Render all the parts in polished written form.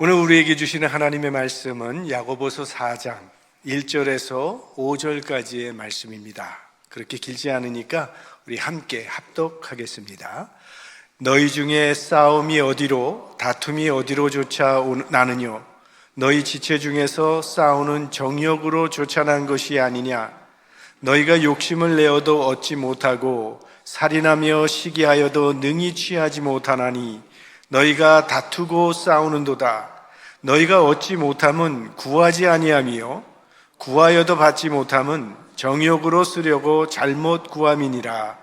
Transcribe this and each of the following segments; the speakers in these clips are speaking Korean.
오늘 우리에게 주시는 하나님의 말씀은 야고보서 4장 1절에서 5절까지의 말씀입니다. 그렇게 길지 않으니까 우리 함께 합독하겠습니다. 너희 중에 싸움이 어디로 다툼이 어디로조차 나느뇨? 너희 지체 중에서 싸우는 정욕으로 쫓아난 것이 아니냐? 너희가 욕심을 내어도 얻지 못하고 살인하며 시기하여도 능히 취하지 못하나니 너희가 다투고 싸우는도다. 너희가 얻지 못함은 구하지 아니하며 구하여도 받지 못함은 정욕으로 쓰려고 잘못 구함이니라.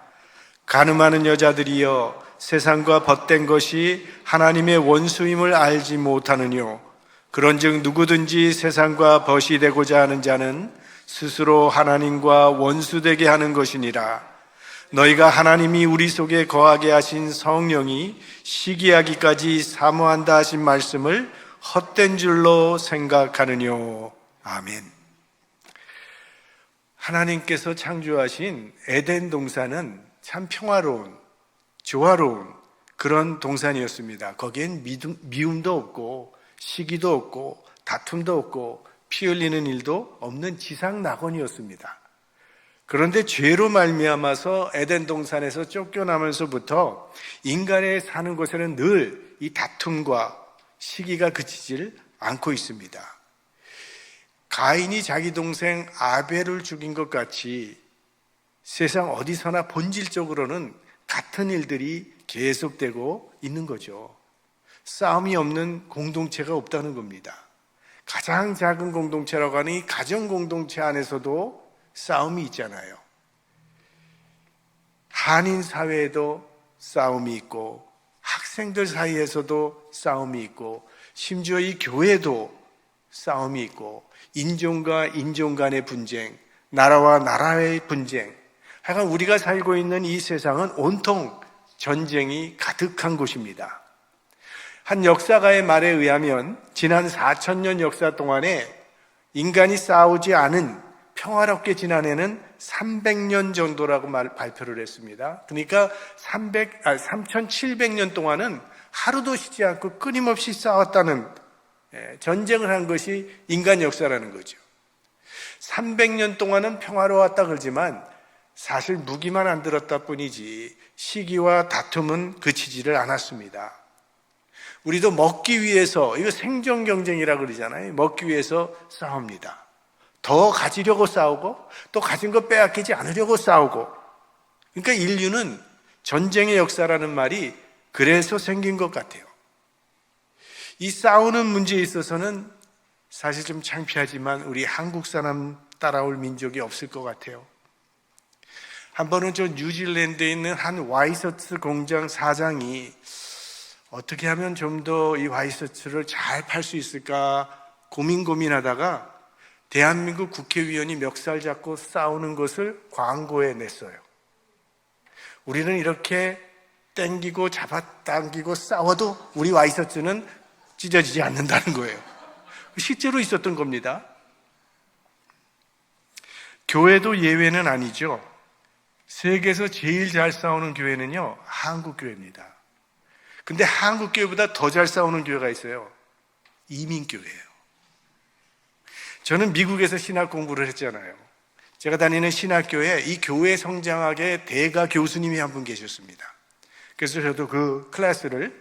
간음하는 여자들이여, 세상과 벗된 것이 하나님의 원수임을 알지 못하느뇨? 그런즉 누구든지 세상과 벗이 되고자 하는 자는 스스로 하나님과 원수되게 하는 것이니라. 너희가 하나님이 우리 속에 거하게 하신 성령이 시기하기까지 사모한다 하신 말씀을 헛된 줄로 생각하느뇨? 아멘. 하나님께서 창조하신 에덴 동산은 참 평화로운, 조화로운 그런 동산이었습니다. 거기엔 미움도 없고 시기도 없고 다툼도 없고 피 흘리는 일도 없는 지상 낙원이었습니다. 그런데 죄로 말미암아서 에덴 동산에서 쫓겨나면서부터 인간의 사는 곳에는 늘 이 다툼과 시기가 그치질 않고 있습니다. 가인이 자기 동생 아벨을 죽인 것 같이 세상 어디서나 본질적으로는 같은 일들이 계속되고 있는 거죠. 싸움이 없는 공동체가 없다는 겁니다. 가장 작은 공동체라고 하는 이 가정 공동체 안에서도 싸움이 있잖아요. 한인 사회에도 싸움이 있고 학생들 사이에서도 싸움이 있고 심지어 이 교회도 싸움이 있고 인종과 인종 간의 분쟁, 나라와 나라의 분쟁, 하여간 우리가 살고 있는 이 세상은 온통 전쟁이 가득한 곳입니다. 한 역사가의 말에 의하면 지난 4,000년 역사 동안에 인간이 싸우지 않은 평화롭게 지난 해는 300년 정도라고 발표를 했습니다. 그러니까 3,700년 동안은 하루도 쉬지 않고 끊임없이 싸웠다는, 전쟁을 한 것이 인간 역사라는 거죠. 300년 동안은 평화로웠다 그러지만 사실 무기만 안 들었다 뿐이지 시기와 다툼은 그치지를 않았습니다. 우리도 먹기 위해서, 이거 생존 경쟁이라고 그러잖아요. 먹기 위해서 싸웁니다. 더 가지려고 싸우고 또 가진 거 빼앗기지 않으려고 싸우고. 그러니까 인류는 전쟁의 역사라는 말이 그래서 생긴 것 같아요. 이 싸우는 문제에 있어서는 사실 좀 창피하지만 우리 한국 사람 따라올 민족이 없을 것 같아요. 한 번은 저 뉴질랜드에 있는 한 와이셔츠 공장 사장이 어떻게 하면 좀 더 이 와이셔츠를 잘 팔 수 있을까 고민하다가 대한민국 국회의원이 멱살 잡고 싸우는 것을 광고에 냈어요. 우리는 이렇게 땡기고 잡아당기고 싸워도 우리 와이셔츠는 찢어지지 않는다는 거예요. 실제로 있었던 겁니다. 교회도 예외는 아니죠. 세계에서 제일 잘 싸우는 교회는요, 한국 교회입니다. 근데 한국 교회보다 더 잘 싸우는 교회가 있어요. 이민교회예요. 저는 미국에서 신학 공부를 했잖아요. 제가 다니는 신학교에 이 교회 성장학의 대가 교수님이 한 분 계셨습니다. 그래서 저도 그 클래스를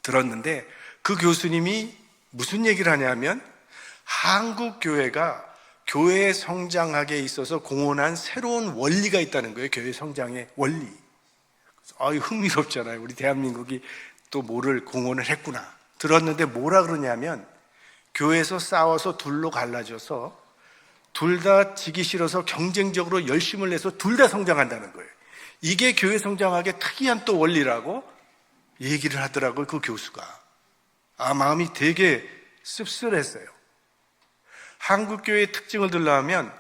들었는데 그 교수님이 무슨 얘기를 하냐면 한국 교회가 교회 성장학에 있어서 공헌한 새로운 원리가 있다는 거예요. 교회 성장의 원리. 흥미롭잖아요. 우리 대한민국이 또 뭐를 공헌을 했구나. 들었는데 뭐라 그러냐면 교회에서 싸워서 둘로 갈라져서 둘 다 지기 싫어서 경쟁적으로 열심을 내서 둘 다 성장한다는 거예요. 이게 교회 성장학의 특이한 또 원리라고 얘기를 하더라고요. 그 교수가. 마음이 되게 씁쓸했어요. 한국 교회의 특징을 들려하면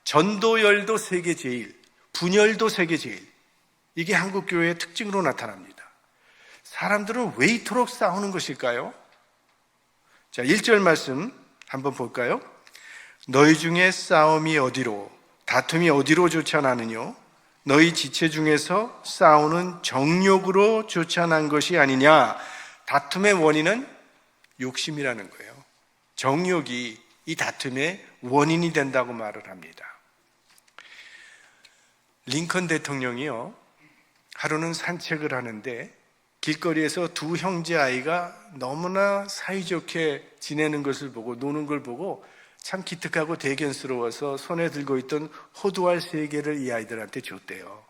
전도열도 세계 제일, 분열도 세계 제일. 이게 한국 교회의 특징으로 나타납니다. 사람들은 왜 이토록 싸우는 것일까요? 자, 1절 말씀 한번 볼까요? 너희 중에 싸움이 어디로, 다툼이 어디로 쫓아나느뇨? 너희 지체 중에서 싸우는 정욕으로 쫓아난 것이 아니냐? 다툼의 원인은 욕심이라는 거예요. 정욕이 이 다툼의 원인이 된다고 말을 합니다. 링컨 대통령이요, 하루는 산책을 하는데 길거리에서 두 형제 아이가 너무나 사이좋게 지내는 것을 보고, 노는 걸 보고 참 기특하고 대견스러워서 손에 들고 있던 호두알 3개를 이 아이들한테 줬대요.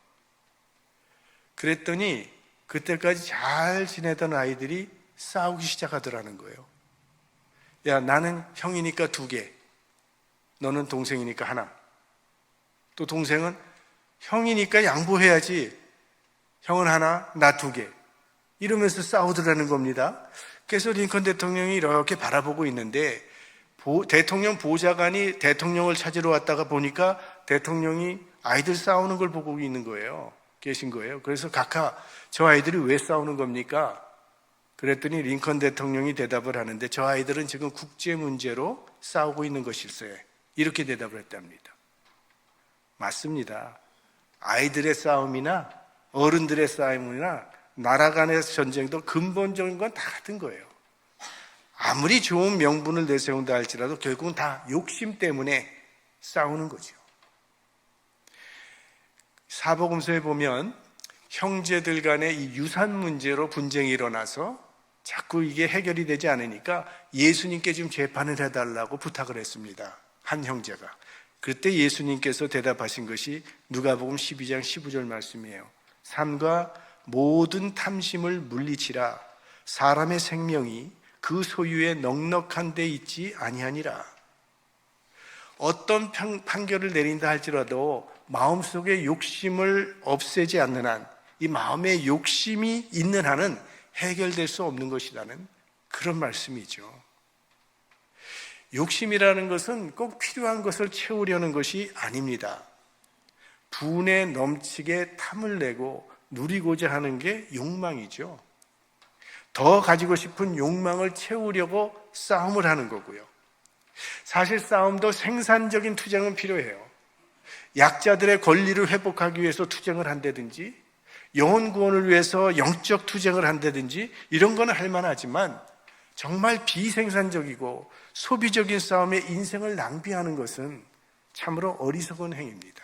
그랬더니 그때까지 잘 지내던 아이들이 싸우기 시작하더라는 거예요. 야, 나는 형이니까 2개, 너는 동생이니까 하나. 또 동생은 형이니까 양보해야지, 형은 하나, 나 2개. 이러면서 싸우더라는 겁니다. 그래서 링컨 대통령이 이렇게 바라보고 있는데 대통령 보좌관이 대통령을 찾으러 왔다가 보니까 대통령이 아이들 싸우는 걸 보고 계신 거예요. 그래서 각하, 저 아이들이 왜 싸우는 겁니까? 그랬더니 링컨 대통령이 대답을 하는데, 저 아이들은 지금 국제 문제로 싸우고 있는 것일세, 이렇게 대답을 했답니다. 맞습니다. 아이들의 싸움이나 어른들의 싸움이나 나라 간의 전쟁도 근본적인 건 다 같은 거예요. 아무리 좋은 명분을 내세운다 할지라도 결국은 다 욕심 때문에 싸우는 거죠. 사복음서에 보면 형제들 간의 이 유산 문제로 분쟁이 일어나서 자꾸 이게 해결이 되지 않으니까 예수님께 좀 재판을 해달라고 부탁을 했습니다. 한 형제가. 그때 예수님께서 대답하신 것이 누가복음 12장 15절 말씀이에요. 삼가 모든 탐심을 물리치라. 사람의 생명이 그 소유에 넉넉한 데 있지 아니하니라. 어떤 판결을 내린다 할지라도 마음속에 욕심을 없애지 않는 한, 이 마음에 욕심이 있는 한은 해결될 수 없는 것이라는 그런 말씀이죠. 욕심이라는 것은 꼭 필요한 것을 채우려는 것이 아닙니다. 분에 넘치게 탐을 내고 누리고자 하는 게 욕망이죠. 더 가지고 싶은 욕망을 채우려고 싸움을 하는 거고요. 사실 싸움도 생산적인 투쟁은 필요해요. 약자들의 권리를 회복하기 위해서 투쟁을 한다든지, 영혼 구원을 위해서 영적 투쟁을 한다든지, 이런 거는 할 만하지만 정말 비생산적이고 소비적인 싸움에 인생을 낭비하는 것은 참으로 어리석은 행위입니다.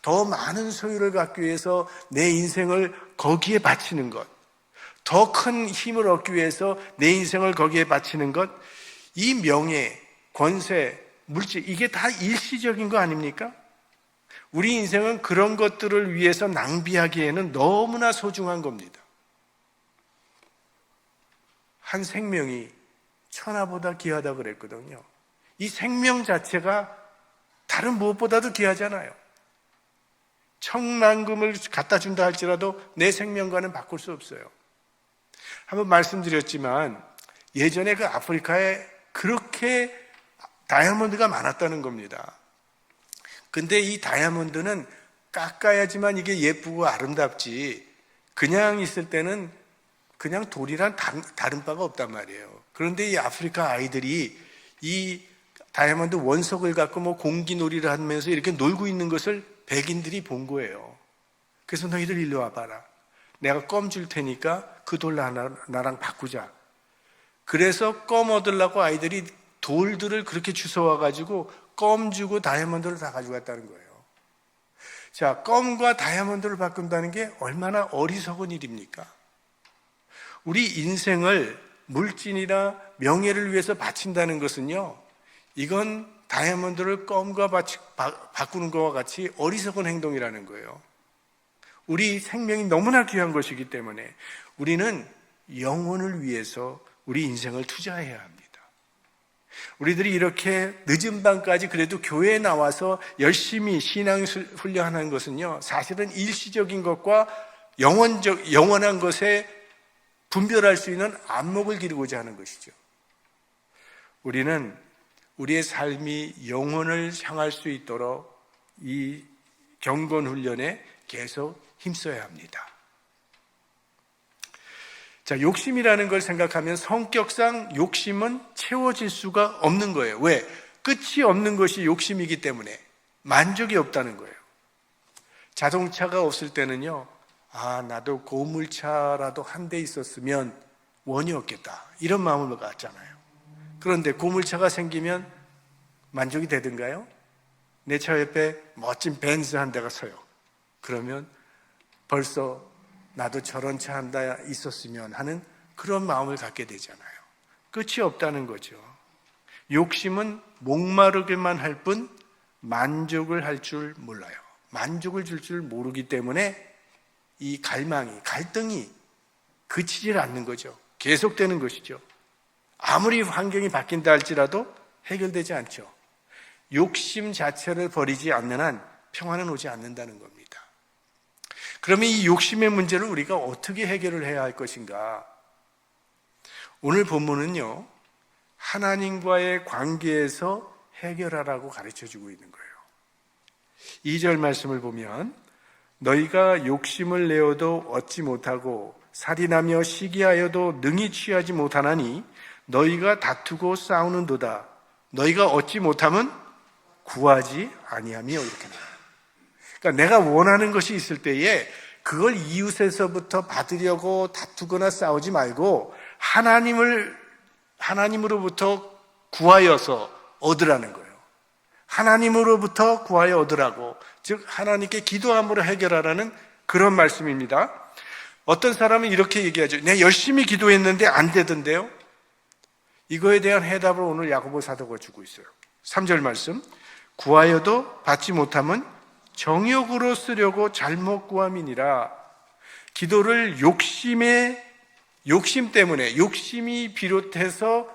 더 많은 소유를 갖기 위해서 내 인생을 거기에 바치는 것, 더 큰 힘을 얻기 위해서 내 인생을 거기에 바치는 것, 이 명예, 권세, 물질, 이게 다 일시적인 거 아닙니까? 우리 인생은 그런 것들을 위해서 낭비하기에는 너무나 소중한 겁니다. 한 생명이 천하보다 귀하다 그랬거든요. 이 생명 자체가 다른 무엇보다도 귀하잖아요. 천만금을 갖다 준다 할지라도 내 생명과는 바꿀 수 없어요. 한번 말씀드렸지만 예전에 그 아프리카에 그렇게 다이아몬드가 많았다는 겁니다. 근데 이 다이아몬드는 깎아야지만 이게 예쁘고 아름답지, 그냥 있을 때는 그냥 돌이란 다른 바가 없단 말이에요. 그런데 이 아프리카 아이들이 이 다이아몬드 원석을 갖고 뭐 공기놀이를 하면서 이렇게 놀고 있는 것을 백인들이 본 거예요. 그래서 너희들 일로 와봐라. 내가 껌 줄 테니까 그 돌 나랑 바꾸자. 그래서 껌 얻으려고 아이들이 돌들을 그렇게 주워와가지고 껌 주고 다이아몬드를 다 가져갔다는 거예요. 자, 껌과 다이아몬드를 바꾼다는 게 얼마나 어리석은 일입니까? 우리 인생을 물질이나 명예를 위해서 바친다는 것은요, 이건 다이아몬드를 껌과 바꾸는 것과 같이 어리석은 행동이라는 거예요. 우리 생명이 너무나 귀한 것이기 때문에 우리는 영혼을 위해서 우리 인생을 투자해야 합니다. 우리들이 이렇게 늦은 밤까지 그래도 교회에 나와서 열심히 신앙 훈련하는 것은요, 사실은 일시적인 것과 영원한 것에 분별할 수 있는 안목을 기르고자 하는 것이죠. 우리는 우리의 삶이 영혼을 향할 수 있도록 이 경건 훈련에 계속 힘써야 합니다. 자, 욕심이라는 걸 생각하면 성격상 욕심은 채워질 수가 없는 거예요. 왜? 끝이 없는 것이 욕심이기 때문에 만족이 없다는 거예요. 자동차가 없을 때는요, 나도 고물차라도 한 대 있었으면 원이 없겠다, 이런 마음을 갖잖아요. 그런데 고물차가 생기면 만족이 되든가요? 내 차 옆에 멋진 벤츠 한 대가 서요. 그러면 벌써 나도 저런 차 한 대 있었으면 하는 그런 마음을 갖게 되잖아요. 끝이 없다는 거죠. 욕심은 목마르게만 할 뿐 만족을 할 줄 몰라요. 만족을 줄 줄 모르기 때문에 이 갈등이 그치질 않는 거죠. 계속되는 것이죠. 아무리 환경이 바뀐다 할지라도 해결되지 않죠. 욕심 자체를 버리지 않는 한 평화는 오지 않는다는 겁니다. 그러면 이 욕심의 문제를 우리가 어떻게 해결을 해야 할 것인가? 오늘 본문은요, 하나님과의 관계에서 해결하라고 가르쳐주고 있는 거예요. 2절 말씀을 보면 너희가 욕심을 내어도 얻지 못하고 살인하며 시기하여도 능히 취하지 못하나니 너희가 다투고 싸우는도다. 너희가 얻지 못하면 구하지 아니하며, 이렇게 나와요. 그러니까 내가 원하는 것이 있을 때에 그걸 이웃에서부터 받으려고 다투거나 싸우지 말고 하나님으로부터 구하여서 얻으라는 거예요. 하나님으로부터 구하여 얻으라고, 즉 하나님께 기도함으로 해결하라는 그런 말씀입니다. 어떤 사람은 이렇게 얘기하죠. 내가 열심히 기도했는데 안 되던데요. 이거에 대한 해답을 오늘 야고보 사도가 주고 있어요. 3절 말씀, 구하여도 받지 못하면 정욕으로 쓰려고 잘못 구함이니라. 기도를 욕심 때문에, 욕심이 비롯해서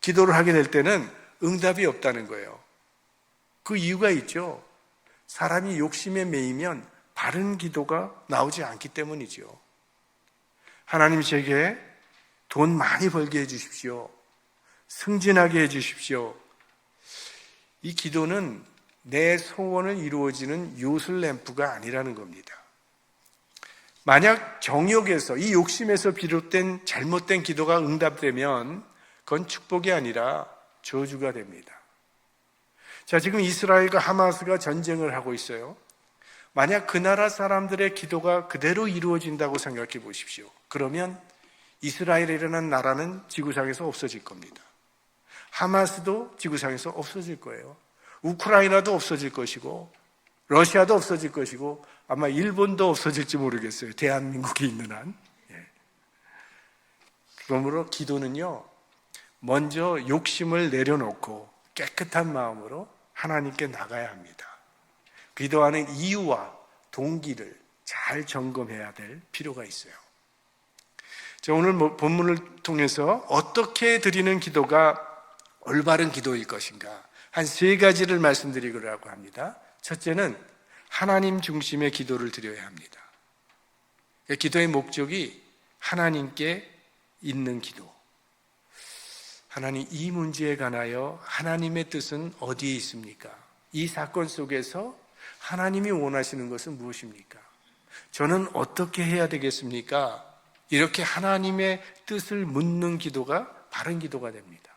기도를 하게 될 때는 응답이 없다는 거예요. 그 이유가 있죠. 사람이 욕심에 매이면 바른 기도가 나오지 않기 때문이죠. 하나님, 제게 돈 많이 벌게 해주십시오. 승진하게 해주십시오. 이 기도는 내 소원을 이루어지는 요술램프가 아니라는 겁니다. 만약 정욕에서, 이 욕심에서 비롯된 잘못된 기도가 응답되면 그건 축복이 아니라 저주가 됩니다. 자, 지금 이스라엘과 하마스가 전쟁을 하고 있어요. 만약 그 나라 사람들의 기도가 그대로 이루어진다고 생각해 보십시오. 그러면 이스라엘이라는 나라는 지구상에서 없어질 겁니다. 하마스도 지구상에서 없어질 거예요. 우크라이나도 없어질 것이고, 러시아도 없어질 것이고, 아마 일본도 없어질지 모르겠어요. 대한민국이 있는 한. 그러므로 기도는요, 먼저 욕심을 내려놓고 깨끗한 마음으로 하나님께 나가야 합니다. 기도하는 이유와 동기를 잘 점검해야 될 필요가 있어요. 자, 오늘 본문을 통해서 어떻게 드리는 기도가 올바른 기도일 것인가, 한 3가지를 말씀드리려고 합니다. 첫째는 하나님 중심의 기도를 드려야 합니다. 기도의 목적이 하나님께 있는 기도. 하나님, 이 문제에 관하여 하나님의 뜻은 어디에 있습니까? 이 사건 속에서 하나님이 원하시는 것은 무엇입니까? 저는 어떻게 해야 되겠습니까? 이렇게 하나님의 뜻을 묻는 기도가 바른 기도가 됩니다.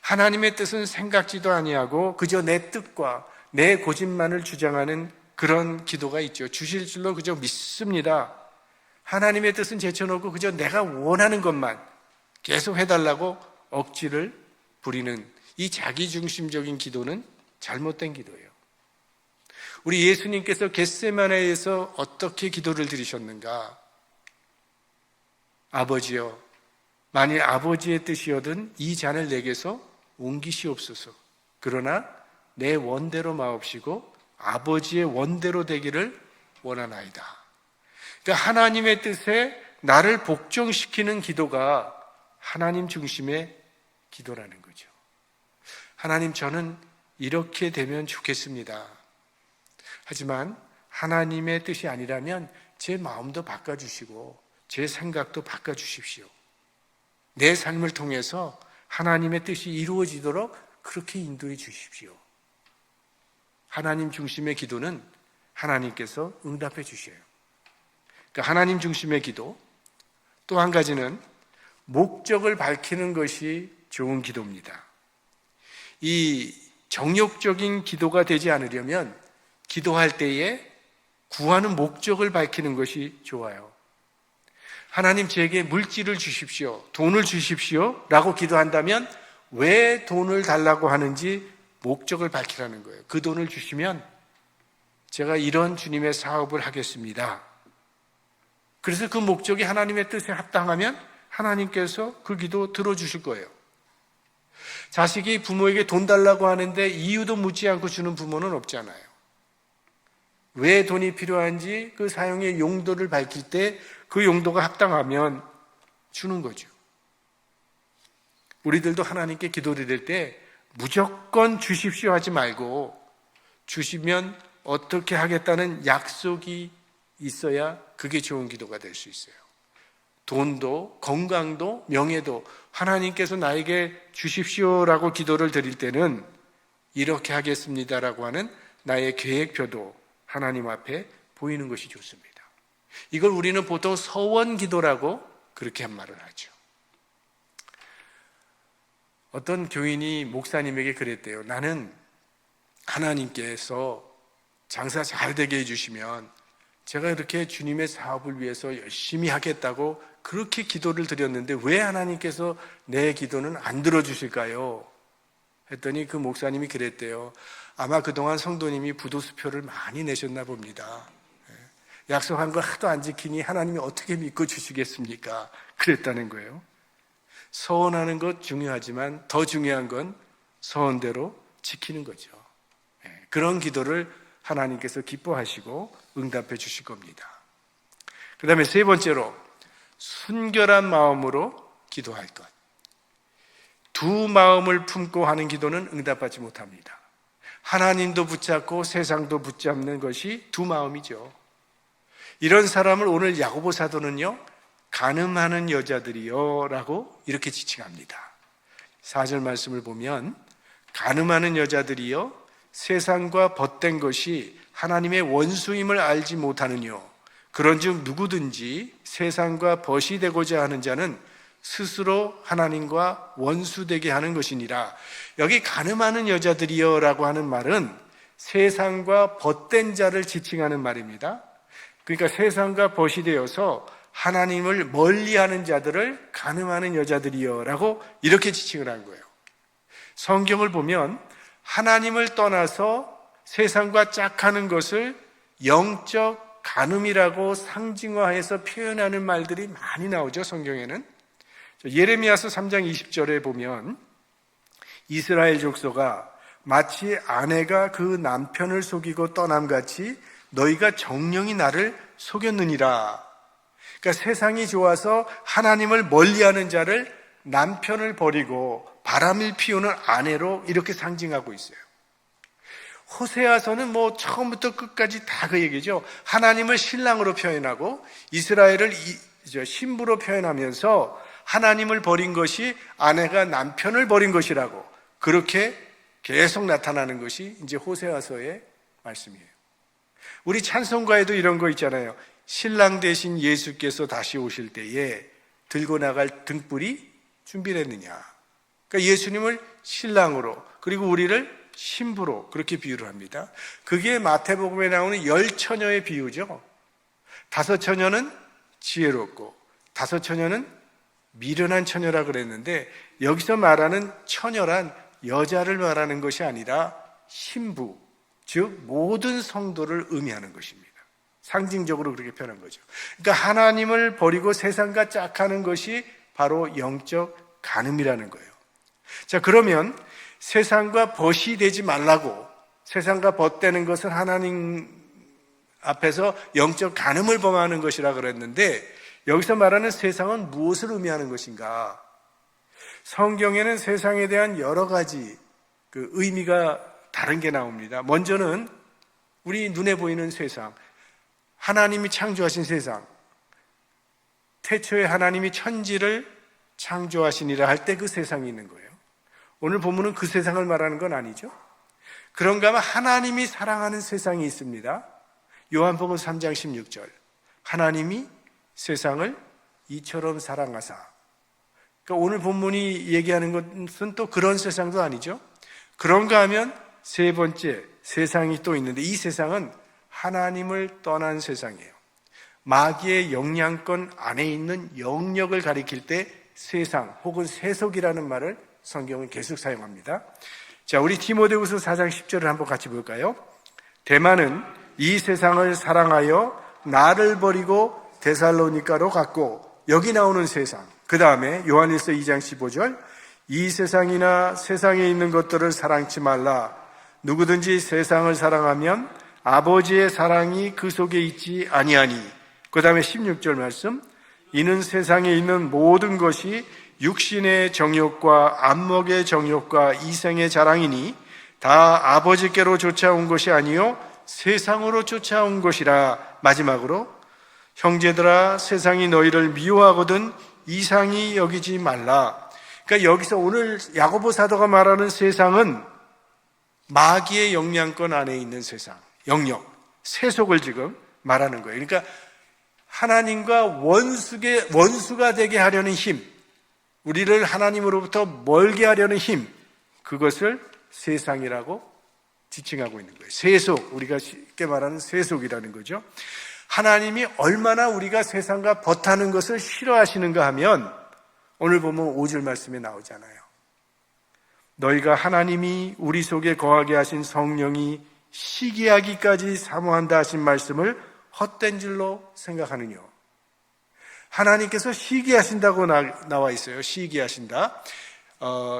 하나님의 뜻은 생각지도 아니하고 그저 내 뜻과 내 고집만을 주장하는 그런 기도가 있죠. 주실 줄로 그저 믿습니다. 하나님의 뜻은 제쳐놓고 그저 내가 원하는 것만 계속 해달라고 억지를 부리는 이 자기중심적인 기도는 잘못된 기도예요. 우리 예수님께서 겟세마네에서 어떻게 기도를 드리셨는가? 아버지여, 만일 아버지의 뜻이거든 이 잔을 내게서 옮기시옵소서. 그러나 내 원대로 마옵시고 아버지의 원대로 되기를 원하나이다. 그러니까 하나님의 뜻에 나를 복종시키는 기도가 하나님 중심의 기도라는 거죠. 하나님, 저는 이렇게 되면 좋겠습니다. 하지만 하나님의 뜻이 아니라면 제 마음도 바꿔주시고 제 생각도 바꿔주십시오. 내 삶을 통해서 하나님의 뜻이 이루어지도록 그렇게 인도해 주십시오. 하나님 중심의 기도는 하나님께서 응답해 주셔요. 그러니까 하나님 중심의 기도. 또 한 가지는 목적을 밝히는 것이 좋은 기도입니다. 이 정욕적인 기도가 되지 않으려면 기도할 때에 구하는 목적을 밝히는 것이 좋아요. 하나님 제게 물질을 주십시오, 돈을 주십시오 라고 기도한다면 왜 돈을 달라고 하는지 목적을 밝히라는 거예요. 그 돈을 주시면 제가 이런 주님의 사업을 하겠습니다. 그래서 그 목적이 하나님의 뜻에 합당하면 하나님께서 그 기도 들어주실 거예요. 자식이 부모에게 돈 달라고 하는데 이유도 묻지 않고 주는 부모는 없잖아요. 왜 돈이 필요한지 그 사용의 용도를 밝힐 때 그 용도가 합당하면 주는 거죠. 우리들도 하나님께 기도드릴 때 무조건 주십시오 하지 말고 주시면 어떻게 하겠다는 약속이 있어야 그게 좋은 기도가 될 수 있어요. 돈도 건강도 명예도 하나님께서 나에게 주십시오라고 기도를 드릴 때는 이렇게 하겠습니다라고 하는 나의 계획표도 하나님 앞에 보이는 것이 좋습니다. 이걸 우리는 보통 서원 기도라고 그렇게 한 말을 하죠. 어떤 교인이 목사님에게 그랬대요. 나는 하나님께서 장사 잘 되게 해주시면 제가 이렇게 주님의 사업을 위해서 열심히 하겠다고 그렇게 기도를 드렸는데 왜 하나님께서 내 기도는 안 들어주실까요? 했더니 그 목사님이 그랬대요. 아마 그동안 성도님이 부도수표를 많이 내셨나 봅니다. 약속한 걸 하도 안 지키니 하나님이 어떻게 믿고 주시겠습니까? 그랬다는 거예요. 서원하는 것 중요하지만 더 중요한 건 서원대로 지키는 거죠. 그런 기도를 하나님께서 기뻐하시고 응답해 주실 겁니다. 그 다음에 세 번째로 순결한 마음으로 기도할 것. 두 마음을 품고 하는 기도는 응답받지 못합니다. 하나님도 붙잡고 세상도 붙잡는 것이 두 마음이죠. 이런 사람을 오늘 야고보 사도는요, 간음하는 여자들이요 라고 이렇게 지칭합니다. 4절 말씀을 보면 간음하는 여자들이요 세상과 벗된 것이 하나님의 원수임을 알지 못하느뇨. 그런즉 누구든지 세상과 벗이 되고자 하는 자는 스스로 하나님과 원수되게 하는 것이니라. 여기 간음하는 여자들이요 라고 하는 말은 세상과 벗된 자를 지칭하는 말입니다. 그러니까 세상과 벗이 되어서 하나님을 멀리하는 자들을 간음하는 여자들이요 라고 이렇게 지칭을 한 거예요. 성경을 보면 하나님을 떠나서 세상과 짝하는 것을 영적 간음이라고 상징화해서 표현하는 말들이 많이 나오죠. 성경에는 예레미야서 3장 20절에 보면 이스라엘 족속아 마치 아내가 그 남편을 속이고 떠남같이 너희가 정령이 나를 속였느니라. 그러니까 세상이 좋아서 하나님을 멀리하는 자를 남편을 버리고 바람을 피우는 아내로 이렇게 상징하고 있어요. 호세아서는 처음부터 끝까지 다 그 얘기죠. 하나님을 신랑으로 표현하고 이스라엘을 신부로 표현하면서 하나님을 버린 것이 아내가 남편을 버린 것이라고 그렇게 계속 나타나는 것이 이제 호세아서의 말씀이에요. 우리 찬송가에도 이런 거 있잖아요. 신랑 대신 예수께서 다시 오실 때에 들고 나갈 등불이 준비됐느냐. 그러니까 예수님을 신랑으로 그리고 우리를 신부로 그렇게 비유를 합니다. 그게 마태복음에 나오는 10처녀의 비유죠. 5처녀는 지혜롭고 5처녀는 미련한 처녀라 그랬는데 여기서 말하는 처녀란 여자를 말하는 것이 아니라 신부, 즉 모든 성도를 의미하는 것입니다. 상징적으로 그렇게 표현한 거죠. 그러니까 하나님을 버리고 세상과 짝하는 것이 바로 영적 간음이라는 거예요. 자, 그러면 세상과 벗이 되지 말라고, 세상과 벗되는 것은 하나님 앞에서 영적 간음을 범하는 것이라 그랬는데 여기서 말하는 세상은 무엇을 의미하는 것인가? 성경에는 세상에 대한 여러 가지 그 의미가 다른 게 나옵니다. 먼저는 우리 눈에 보이는 세상, 하나님이 창조하신 세상, 태초에 하나님이 천지를 창조하시니라 할 때 그 세상이 있는 거예요. 오늘 본문은 그 세상을 말하는 건 아니죠. 그런가 하면 하나님이 사랑하는 세상이 있습니다. 요한복음 3장 16절 하나님이 세상을 이처럼 사랑하사. 그러니까 오늘 본문이 얘기하는 것은 또 그런 세상도 아니죠. 그런가 하면 세 번째 세상이 또 있는데 이 세상은 하나님을 떠난 세상이에요. 마귀의 영향권 안에 있는 영역을 가리킬 때 세상 혹은 세속이라는 말을 성경은 계속 사용합니다. 자, 우리 디모데후서 4장 10절을 한번 같이 볼까요? 데마는 이 세상을 사랑하여 나를 버리고 데살로니가로 갔고, 여기 나오는 세상. 그 다음에 요한일서 2장 15절, 이 세상이나 세상에 있는 것들을 사랑치 말라. 누구든지 세상을 사랑하면 아버지의 사랑이 그 속에 있지 아니하니. 그 다음에 16절 말씀, 이는 세상에 있는 모든 것이 육신의 정욕과 안목의 정욕과 이생의 자랑이니 다 아버지께로 쫓아온 것이 아니요 세상으로 쫓아온 것이라. 마지막으로, 형제들아, 세상이 너희를 미워하거든 이상히 여기지 말라. 그러니까 여기서 오늘 야고보 사도가 말하는 세상은 마귀의 영향권 안에 있는 세상, 영역, 세속을 지금 말하는 거예요. 그러니까 하나님과 원수가 되게 하려는 힘, 우리를 하나님으로부터 멀게 하려는 힘, 그것을 세상이라고 지칭하고 있는 거예요. 세속, 우리가 쉽게 말하는 세속이라는 거죠. 하나님이 얼마나 우리가 세상과 벗하는 것을 싫어하시는가 하면 오늘 보면 5절 말씀에 나오잖아요. 너희가 하나님이 우리 속에 거하게 하신 성령이 시기하기까지 사모한다 하신 말씀을 헛된 줄로 생각하느뇨. 하나님께서 시기하신다고 나와 있어요. 시기하신다.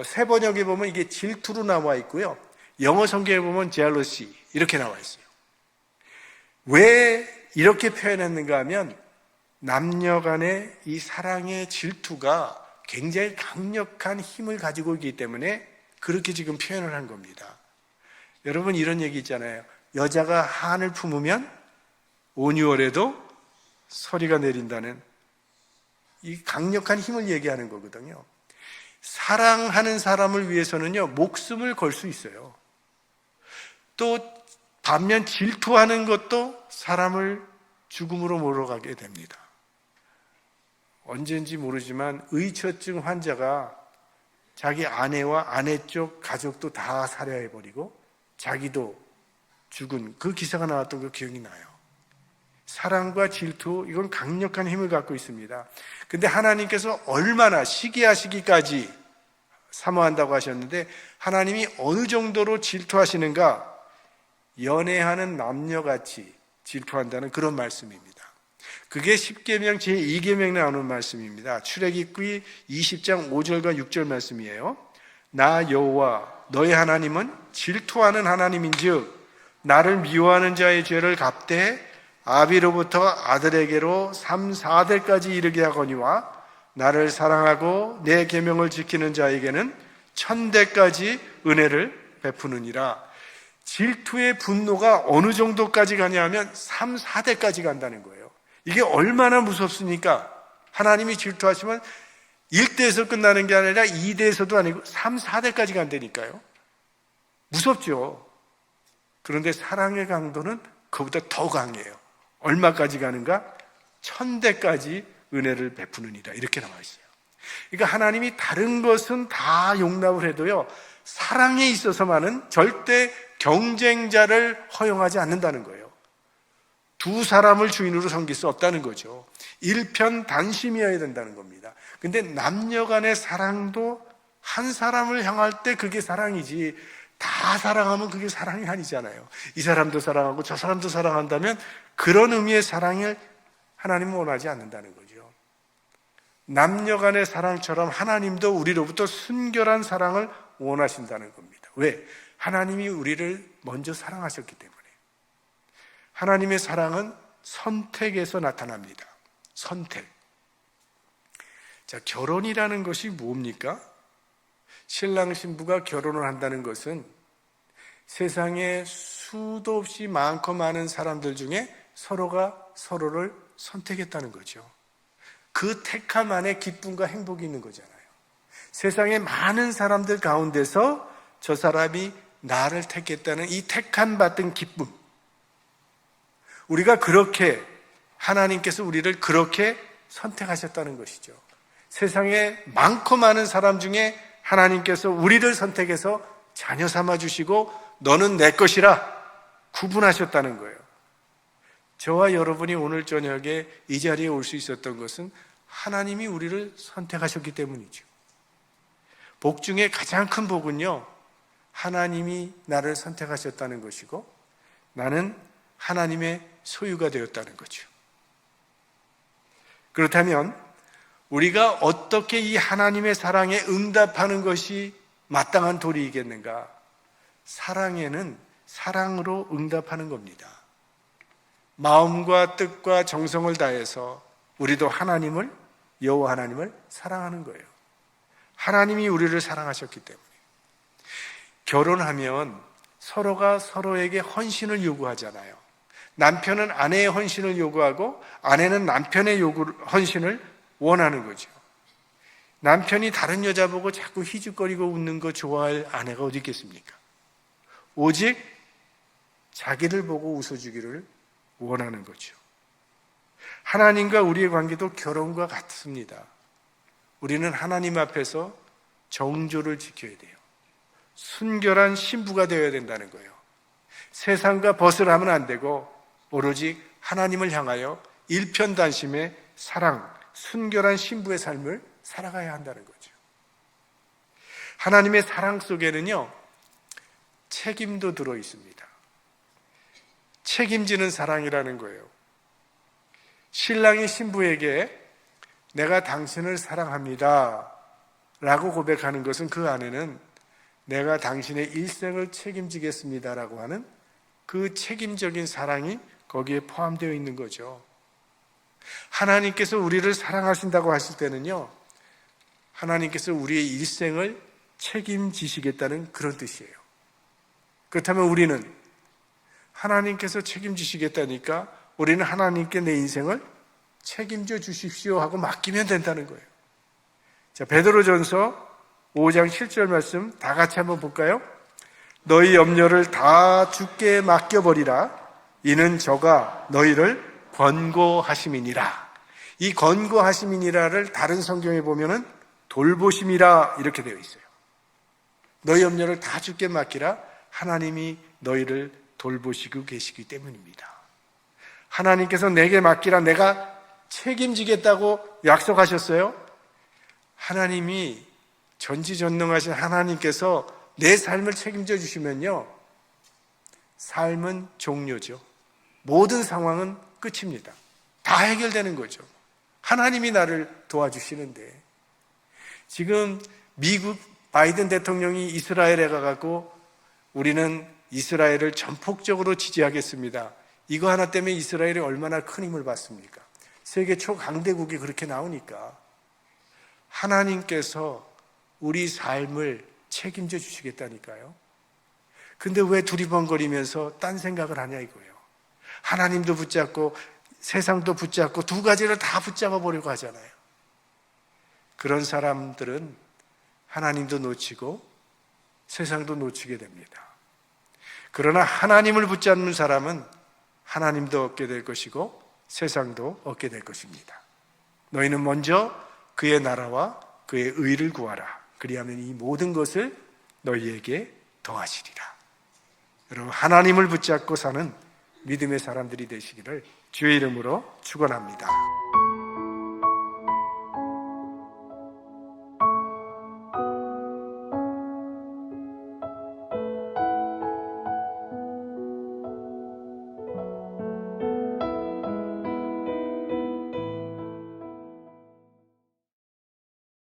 새 번역에 보면 이게 질투로 나와 있고요. 영어 성경에 보면 jealousy 이렇게 나와 있어요. 왜 이렇게 표현했는가 하면 남녀 간의 이 사랑의 질투가 굉장히 강력한 힘을 가지고 있기 때문에 그렇게 지금 표현을 한 겁니다. 여러분, 이런 얘기 있잖아요. 여자가 한을 품으면 5, 6월에도 서리가 내린다는 이 강력한 힘을 얘기하는 거거든요. 사랑하는 사람을 위해서는요, 목숨을 걸 수 있어요. 또 반면 질투하는 것도 사람을 죽음으로 몰아가게 됩니다. 언제인지 모르지만 의처증 환자가 자기 아내와 아내 쪽 가족도 다 살해해버리고 자기도 죽은 그 기사가 나왔던 그 기억이 나요. 사랑과 질투, 이건 강력한 힘을 갖고 있습니다. 근데 하나님께서 얼마나 시기하시기까지 사모한다고 하셨는데 하나님이 어느 정도로 질투하시는가? 연애하는 남녀같이 질투한다는 그런 말씀입니다. 그게 10계명 제2계명에 나오는 말씀입니다. 출애굽기 20장 5절과 6절 말씀이에요. 나 여호와 너희 하나님은 질투하는 하나님인즉 나를 미워하는 자의 죄를 갚되 아비로부터 아들에게로 3, 4대까지 이르게 하거니와 나를 사랑하고 내 계명을 지키는 자에게는 1000대까지 은혜를 베푸느니라. 질투의 분노가 어느 정도까지 가냐면 3, 4대까지 간다는 거예요. 이게 얼마나 무섭습니까? 하나님이 질투하시면 1대에서 끝나는 게 아니라 2대에서도 아니고 3, 4대까지 간다니까요. 무섭죠. 그런데 사랑의 강도는 그보다 더 강해요. 얼마까지 가는가? 1000대까지 은혜를 베푸느니라. 이렇게 나와 있어요. 그러니까 하나님이 다른 것은 다 용납을 해도요, 사랑에 있어서만은 절대 경쟁자를 허용하지 않는다는 거예요. 두 사람을 주인으로 섬길 수 없다는 거죠. 일편단심이어야 된다는 겁니다. 근데 남녀 간의 사랑도 한 사람을 향할 때 그게 사랑이지, 다 사랑하면 그게 사랑이 아니잖아요. 이 사람도 사랑하고 저 사람도 사랑한다면 그런 의미의 사랑을 하나님은 원하지 않는다는 거죠. 남녀 간의 사랑처럼 하나님도 우리로부터 순결한 사랑을 원하신다는 겁니다. 왜? 하나님이 우리를 먼저 사랑하셨기 때문에. 하나님의 사랑은 선택에서 나타납니다. 선택. 자, 결혼이라는 것이 뭡니까? 신랑 신부가 결혼을 한다는 것은 세상에 수도 없이 많고 많은 사람들 중에 서로가 서로를 선택했다는 거죠. 그 택함 안에 기쁨과 행복이 있는 거잖아요. 세상에 많은 사람들 가운데서 저 사람이 나를 택했다는 이 택함 받은 기쁨. 우리가 그렇게, 하나님께서 우리를 그렇게 선택하셨다는 것이죠. 세상에 많고 많은 사람 중에 하나님께서 우리를 선택해서 자녀 삼아 주시고 너는 내 것이라 구분하셨다는 거예요. 저와 여러분이 오늘 저녁에 이 자리에 올 수 있었던 것은 하나님이 우리를 선택하셨기 때문이죠. 복 중에 가장 큰 복은요, 하나님이 나를 선택하셨다는 것이고 나는 하나님의 소유가 되었다는 거죠. 그렇다면 우리가 어떻게 이 하나님의 사랑에 응답하는 것이 마땅한 도리이겠는가? 사랑에는 사랑으로 응답하는 겁니다. 마음과 뜻과 정성을 다해서 우리도 하나님을, 여호와 하나님을 사랑하는 거예요. 하나님이 우리를 사랑하셨기 때문에. 결혼하면 서로가 서로에게 헌신을 요구하잖아요. 남편은 아내의 헌신을 요구하고 아내는 남편의 헌신을 원하는 거죠. 남편이 다른 여자 보고 자꾸 희죽거리고 웃는 거 좋아할 아내가 어디 있겠습니까? 오직 자기를 보고 웃어주기를 원하는 거죠. 하나님과 우리의 관계도 결혼과 같습니다. 우리는 하나님 앞에서 정조를 지켜야 돼요. 순결한 신부가 되어야 된다는 거예요. 세상과 벗어나면 안 되고 오로지 하나님을 향하여 일편단심의 사랑, 순결한 신부의 삶을 살아가야 한다는 거죠. 하나님의 사랑 속에는요, 책임도 들어 있습니다. 책임지는 사랑이라는 거예요. 신랑이 신부에게 내가 당신을 사랑합니다 라고 고백하는 것은 그 안에는 내가 당신의 일생을 책임지겠습니다 라고 하는 그 책임적인 사랑이 거기에 포함되어 있는 거죠. 하나님께서 우리를 사랑하신다고 하실 때는요, 하나님께서 우리의 일생을 책임지시겠다는 그런 뜻이에요. 그렇다면 우리는 하나님께서 책임지시겠다니까 우리는 하나님께 내 인생을 책임져 주십시오 하고 맡기면 된다는 거예요. 자, 베드로전서 5장 7절 말씀 다 같이 한번 볼까요? 너희 염려를 다 주께 맡겨버리라. 이는 저가 너희를 권고하심이니라. 이 권고하심이니라를 다른 성경에 보면은 돌보심이라 이렇게 되어 있어요. 너희 염려를 다 주께 맡기라. 하나님이 너희를 돌보시고 계시기 때문입니다. 하나님께서 내게 맡기라, 내가 책임지겠다고 약속하셨어요. 하나님이 전지전능하신 하나님께서 내 삶을 책임져 주시면요, 삶은 종료죠. 모든 상황은 끝입니다. 다 해결되는 거죠. 하나님이 나를 도와주시는데, 지금 미국 바이든 대통령이 이스라엘에 가갖고 우리는 이스라엘을 전폭적으로 지지하겠습니다. 이거 하나 때문에 이스라엘이 얼마나 큰 힘을 받습니까? 세계 초강대국이 그렇게 나오니까 하나님께서 우리 삶을 책임져 주시겠다니까요. 근데 왜 두리번거리면서 딴 생각을 하냐 이거예요. 하나님도 붙잡고 세상도 붙잡고 두 가지를 다 붙잡아 보려고 하잖아요. 그런 사람들은 하나님도 놓치고 세상도 놓치게 됩니다. 그러나 하나님을 붙잡는 사람은 하나님도 얻게 될 것이고 세상도 얻게 될 것입니다. 너희는 먼저 그의 나라와 그의 의를 구하라. 그리하면 이 모든 것을 너희에게 더하시리라. 여러분, 하나님을 붙잡고 사는 믿음의 사람들이 되시기를 주의 이름으로 축원합니다.